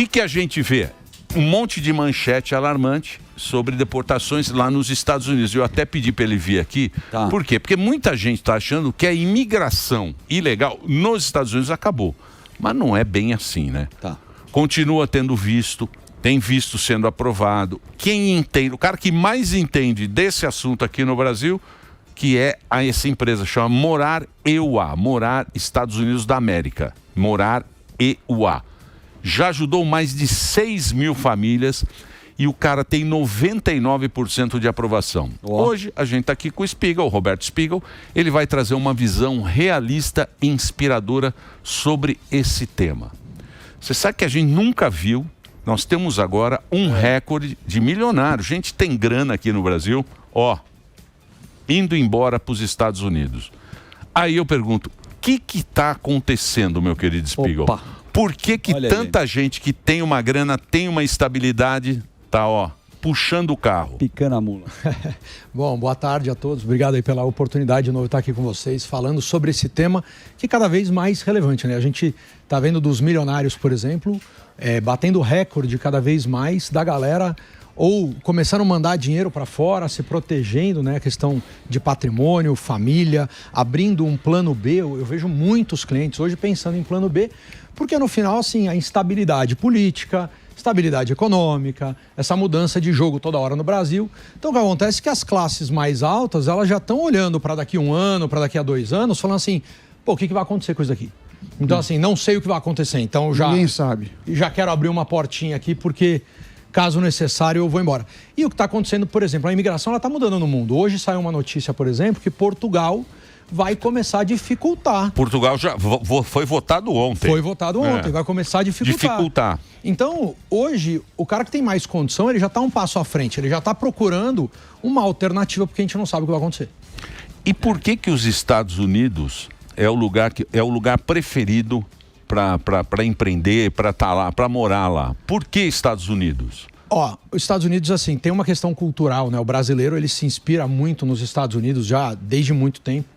que a gente vê? Um monte de manchete alarmante sobre deportações lá nos Estados Unidos. Eu até pedi para ele vir aqui. Tá. Por quê? Porque muita gente está achando que a imigração ilegal nos Estados Unidos acabou. Mas não é bem assim, né? Tá. Continua tendo visto, tem visto sendo aprovado. Quem entende, o cara que mais entende desse assunto aqui no Brasil, que é essa empresa, chama Morar EUA, Morar Estados Unidos da América. Morar EUA. Já ajudou mais de 6 mil famílias e o cara tem 99% de aprovação. Hoje a gente está aqui com o Spiegel, o Roberto Spiegel. Ele vai trazer uma visão realista e inspiradora sobre esse tema. Você sabe que a gente nunca viu, nós temos agora um recorde de milionário. Gente tem grana aqui no Brasil, indo embora para os Estados Unidos. Aí eu pergunto, o que está acontecendo, meu querido Spiegel? Por que tanta gente que tem uma grana, tem uma estabilidade, tá, puxando o carro? Picando a mula. Bom, boa tarde a todos. Obrigado aí pela oportunidade de novo estar aqui com vocês, falando sobre esse tema que é cada vez mais relevante, né? A gente tá vendo dos milionários, por exemplo, batendo recorde cada vez mais da galera ou começaram a mandar dinheiro para fora, se protegendo, né? A questão de patrimônio, família, abrindo um plano B. Eu vejo muitos clientes hoje pensando em plano B, porque no final, assim, a instabilidade política, estabilidade econômica, essa mudança de jogo toda hora no Brasil. Então, o que acontece é que as classes mais altas, elas já estão olhando para daqui a 1 ano, para daqui a 2 anos, falando assim, o que vai acontecer com isso daqui? Então, assim, não sei o que vai acontecer. Então, ninguém sabe. Já quero abrir uma portinha aqui, porque, caso necessário, eu vou embora. E o que está acontecendo, por exemplo, a imigração, ela está mudando no mundo. Hoje saiu uma notícia, por exemplo, que Portugal vai começar a dificultar. Portugal já foi votado ontem. Foi votado ontem, vai começar a dificultar. Então, hoje, o cara que tem mais condição, ele já está um passo à frente, ele já está procurando uma alternativa, porque a gente não sabe o que vai acontecer. E por que os Estados Unidos é o lugar preferido para empreender, para estar lá, para morar lá? Por que Estados Unidos? Os Estados Unidos, assim, tem uma questão cultural, né? O brasileiro, ele se inspira muito nos Estados Unidos já desde muito tempo.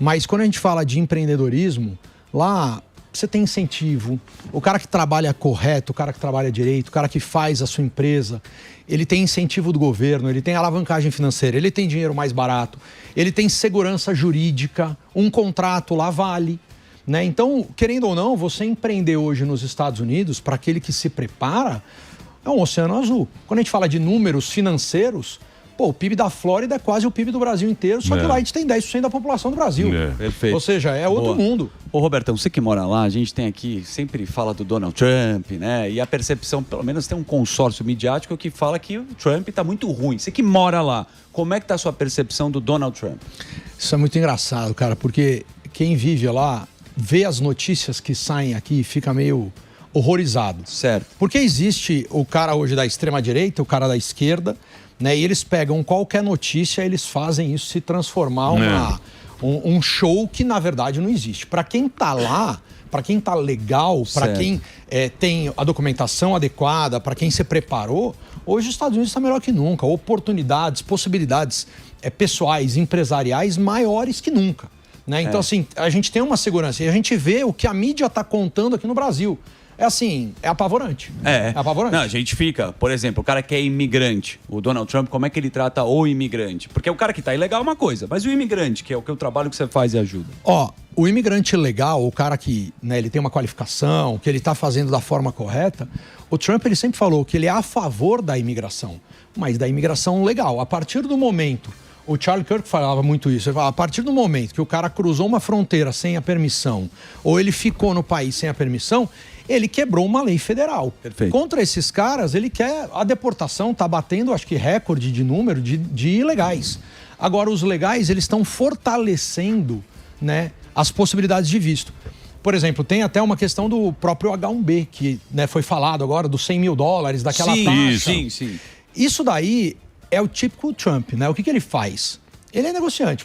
Mas quando a gente fala de empreendedorismo, lá você tem incentivo. O cara que trabalha correto, o cara que trabalha direito, o cara que faz a sua empresa, ele tem incentivo do governo, ele tem alavancagem financeira, ele tem dinheiro mais barato, ele tem segurança jurídica, um contrato lá vale, né? Então, querendo ou não, você empreender hoje nos Estados Unidos, para aquele que se prepara, é um oceano azul. Quando a gente fala de números financeiros, o PIB da Flórida é quase o PIB do Brasil inteiro, só que lá a gente tem 10% da população do Brasil. Perfeito. Ou seja, é outro mundo. Ô, Robertão, você que mora lá, a gente tem aqui, sempre fala do Donald Trump, né? E a percepção, pelo menos tem um consórcio midiático que fala que o Trump tá muito ruim. Você que mora lá, como é que tá a sua percepção do Donald Trump? Isso é muito engraçado, cara, porque quem vive lá vê as notícias que saem aqui e fica meio horrorizado. Certo. Porque existe o cara hoje da extrema-direita, o cara da esquerda, né? E eles pegam qualquer notícia, eles fazem isso se transformar um show que, na verdade, não existe. Para quem tá lá, para quem tá legal, para quem tem a documentação adequada, para quem se preparou, hoje os Estados Unidos está melhor que nunca. Oportunidades, possibilidades pessoais, empresariais maiores que nunca, né? Então, assim, a gente tem uma segurança e a gente vê o que a mídia está contando aqui no Brasil. É assim, é apavorante. É apavorante. Não, a gente fica, por exemplo, o cara que é imigrante, o Donald Trump, como é que ele trata o imigrante? Porque o cara que tá ilegal é uma coisa, mas o imigrante, que é o trabalho que você faz e ajuda. O imigrante legal, o cara que, né, ele tem uma qualificação, que ele tá fazendo da forma correta, o Trump, ele sempre falou que ele é a favor da imigração, mas da imigração legal. A partir do momento, o Charlie Kirk falava muito isso, ele falava, a partir do momento que o cara cruzou uma fronteira sem a permissão, ou ele ficou no país sem a permissão, ele quebrou uma lei federal. Perfeito. Contra esses caras, ele quer a deportação, tá batendo, acho que recorde de número de ilegais. Agora, os legais, eles estão fortalecendo, né, as possibilidades de visto. Por exemplo, tem até uma questão do próprio H1B, que, né, foi falado agora, dos $100 mil, daquela taxa. Sim. Isso daí é o típico Trump, né? O que ele faz? Ele é negociante.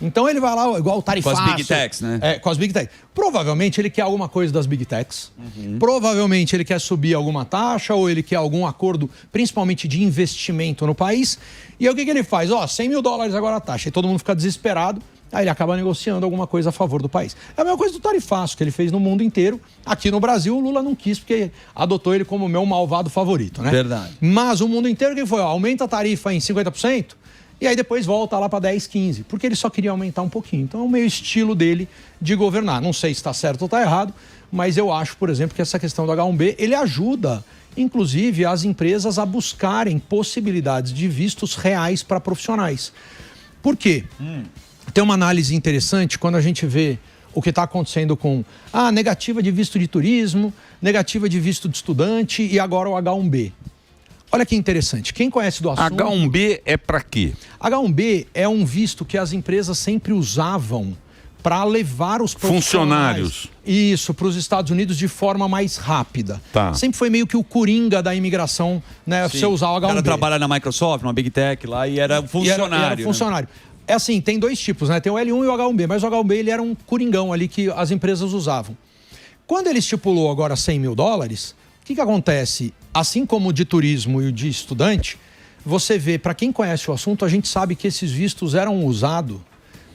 Então ele vai lá, igual o tarifaço. Com as Big Techs, né? Com as Big Techs. Provavelmente ele quer alguma coisa das Big Techs. Provavelmente ele quer subir alguma taxa ou ele quer algum acordo, principalmente de investimento no país. E aí o que ele faz? $100 mil agora a taxa. E todo mundo fica desesperado. aí ele acaba negociando alguma coisa a favor do país. É a mesma coisa do tarifaço que ele fez no mundo inteiro. Aqui no Brasil, o Lula não quis, porque adotou ele como meu malvado favorito, né? Verdade. Mas o mundo inteiro, que foi? Ó, aumenta a tarifa em 50%, e aí depois volta lá para 10, 15%, porque ele só queria aumentar um pouquinho. Então é o meio estilo dele de governar. Não sei se está certo ou está errado, mas eu acho, por exemplo, que essa questão do H1B, ele ajuda, inclusive, as empresas a buscarem possibilidades de vistos reais para profissionais. Por quê? Tem uma análise interessante quando a gente vê o que está acontecendo com a negativa de visto de turismo, negativa de visto de estudante e agora o H1B. Olha que interessante. Quem conhece do assunto... H1B é para quê? H1B é um visto que as empresas sempre usavam para levar os funcionários. Isso, para os Estados Unidos de forma mais rápida. Tá. Sempre foi meio que o coringa da imigração, né? Você usar o H1B. O cara trabalha na Microsoft, numa Big Tech lá e era funcionário. Era funcionário. Né? É assim, tem dois tipos, né? Tem o L1 e o H1B, mas o H1B ele era um coringão ali que as empresas usavam. Quando ele estipulou agora $100 mil, o que acontece? Assim como o de turismo e o de estudante, você vê, para quem conhece o assunto, a gente sabe que esses vistos eram usados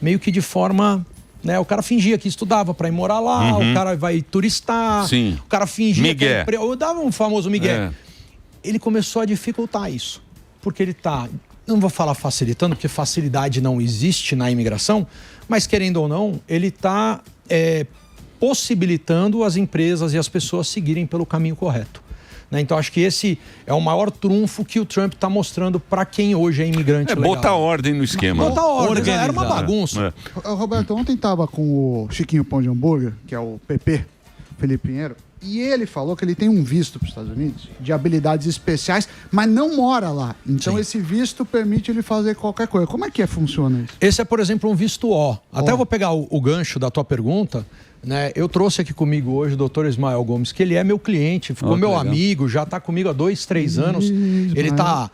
meio que de forma... Né? O cara fingia que estudava para ir morar lá, o cara vai turistar, Sim. o cara fingia Migué. que eu dava um famoso migué. Ele começou a dificultar isso, porque ele está, não vou falar facilitando, porque facilidade não existe na imigração, mas querendo ou não, ele está possibilitando as empresas e as pessoas seguirem pelo caminho correto. Né? Então, acho que esse é o maior trunfo que o Trump está mostrando para quem hoje é imigrante legal. Botar ordem no esquema. Botar ordem, era uma bagunça. Roberto, ontem estava com o Chiquinho Pão de Hambúrguer, que é o PP, Felipe Pinheiro, e ele falou que ele tem um visto para os Estados Unidos de habilidades especiais, mas não mora lá. Então, Sim. esse visto permite ele fazer qualquer coisa. Como é que funciona isso? Esse é, por exemplo, um visto O. Até eu vou pegar o gancho da tua pergunta. Né? Eu trouxe aqui comigo hoje o Dr. Ismael Gomes, que ele é meu cliente, ficou meu amigo, já está comigo há 2, 3 anos. Ele está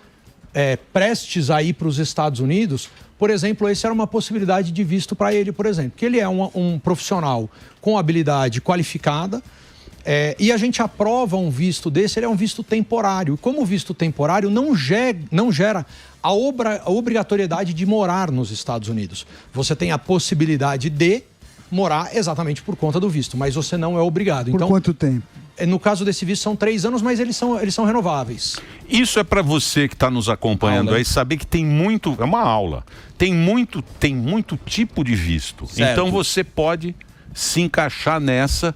prestes a ir para os Estados Unidos. Por exemplo, essa era uma possibilidade de visto para ele, por exemplo, que ele é um profissional com habilidade qualificada. E a gente aprova um visto desse, ele é um visto temporário. Como o visto temporário não gera a obrigatoriedade de morar nos Estados Unidos. Você tem a possibilidade de morar exatamente por conta do visto, mas você não é obrigado. Por quanto tempo? No caso desse visto são 3 anos, mas eles são renováveis. Isso é para você que está nos acompanhando aí saber que tem muito, é uma aula, tem muito tipo de visto. Certo. Então você pode se encaixar nessa,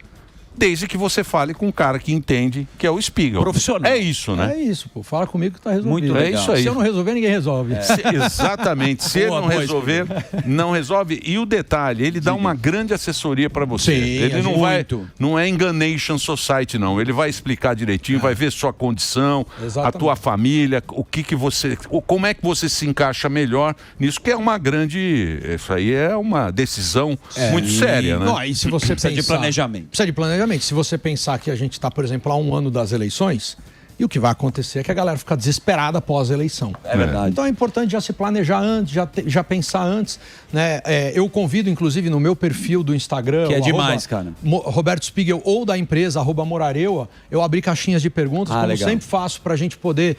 desde que você fale com um cara que entende, que é o Spiegel. Profissional. É isso, né? É isso, pô. Fala comigo que tá resolvido. Muito legal. É isso aí. Se eu não resolver, ninguém resolve. Exatamente. Se ele não resolver, não resolve. E o detalhe, ele dá uma grande assessoria para você. Sim, ele não é Enganation Society, não. Ele vai explicar direitinho, vai ver sua condição, a tua família, como é que você se encaixa melhor nisso, que é uma grande... Isso aí é uma decisão muito séria, né? Não, e se você Precisa de planejamento. Precisa de planejamento. Se você pensar que a gente está, por exemplo, há 1 ano das eleições, e o que vai acontecer é que a galera fica desesperada após a eleição. É verdade. Então é importante já se planejar antes, já pensar antes. Né? Eu convido, inclusive, no meu perfil do Instagram... Que é demais, cara. Roberto Spiegel ou da empresa, @Morareua, eu abri caixinhas de perguntas, como legal. sempre faço, para a gente poder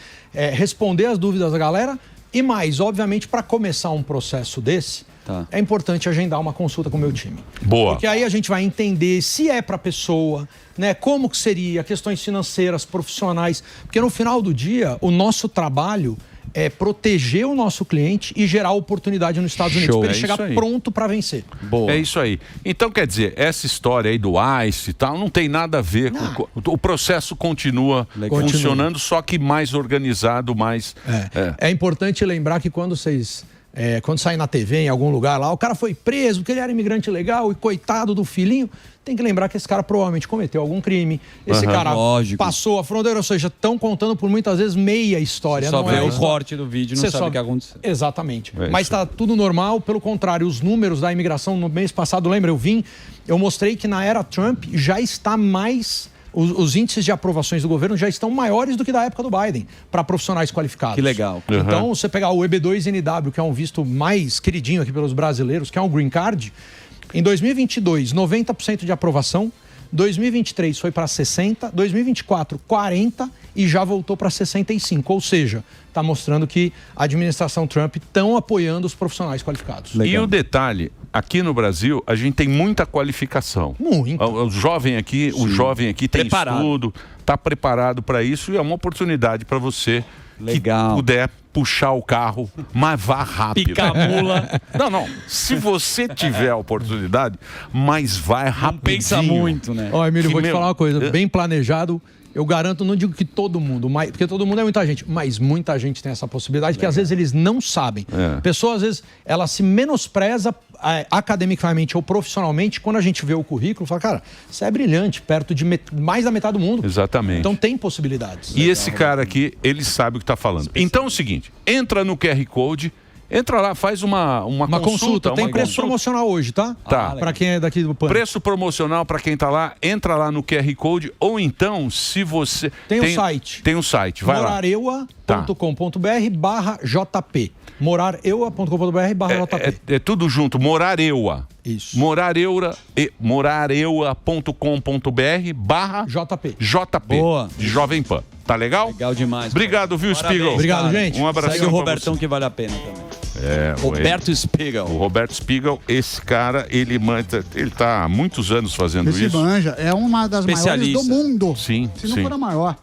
responder as dúvidas da galera. E mais, obviamente, para começar um processo desse, é importante agendar uma consulta com o meu time. Boa. Porque aí a gente vai entender se é para a pessoa, né, como que seria, questões financeiras, profissionais. Porque no final do dia, o nosso trabalho é proteger o nosso cliente e gerar oportunidade nos Estados Unidos, para ele chegar pronto para vencer. Boa. É isso aí. Então, quer dizer, essa história aí do ICE e tal, não tem nada a ver com... O processo continua funcionando, só que mais organizado, mais... É importante lembrar que quando saem na TV, em algum lugar lá, o cara foi preso porque ele era imigrante legal e coitado do filhinho, tem que lembrar que esse cara provavelmente cometeu algum crime, esse cara passou a fronteira, ou seja, estão contando por muitas vezes meia história. Só não vê o corte do vídeo e não sabe o que aconteceu. Exatamente. Mas está tudo normal, pelo contrário, os números da imigração no mês passado, lembra, eu mostrei que na era Trump já está mais... Os índices de aprovações do governo já estão maiores do que da época do Biden, para profissionais qualificados. Que legal. Então, você pegar o EB2NW, que é um visto mais queridinho aqui pelos brasileiros, que é um green card, em 2022, 90% de aprovação, 2023 foi para 60, 2024 40 e já voltou para 65. Ou seja, está mostrando que a administração Trump estão apoiando os profissionais qualificados. Legal. E o detalhe, aqui no Brasil, a gente tem muita qualificação. Muito. O jovem aqui tem estudo, está preparado para isso e é uma oportunidade para você que puder puxar o carro, mas vá rápido. Picar a mula. Não. Se você tiver a oportunidade, mas vai rapidinho. Pensa muito, né? Ó, Emílio, vou te falar uma coisa. Bem planejado, eu garanto, não digo que todo mundo, porque todo mundo é muita gente, mas muita gente tem essa possibilidade que às vezes eles não sabem. A pessoa, às vezes, ela se menospreza academicamente ou profissionalmente, quando a gente vê o currículo, fala, cara, você é brilhante, perto de mais da metade do mundo. Exatamente. Então tem possibilidades. E esse cara aqui, ele sabe o que está falando. Então é o seguinte, entra no QR Code, entra lá, faz uma consulta. Tem preço promocional hoje, tá? Tá. Para quem é daqui do Pânico. Preço promocional para quem tá lá, entra lá no QR Code, ou então, se você... Tem um site. Tem um site, vai lá. morareua.com.br/JP. morareua.com.br/JP. É tudo junto, Morareua. Isso. morareua.com.br/JP. Boa. De Jovem Pan. Tá legal? Legal demais. Obrigado, viu, Spiegel? Obrigado, gente. Um abraço. Segue o Robertão que vale a pena também. Roberto Spiegel. O Roberto Spiegel, esse cara, ele tá há muitos anos fazendo Esse isso. manja, é uma das maiores do mundo. Sim, Se não for a maior.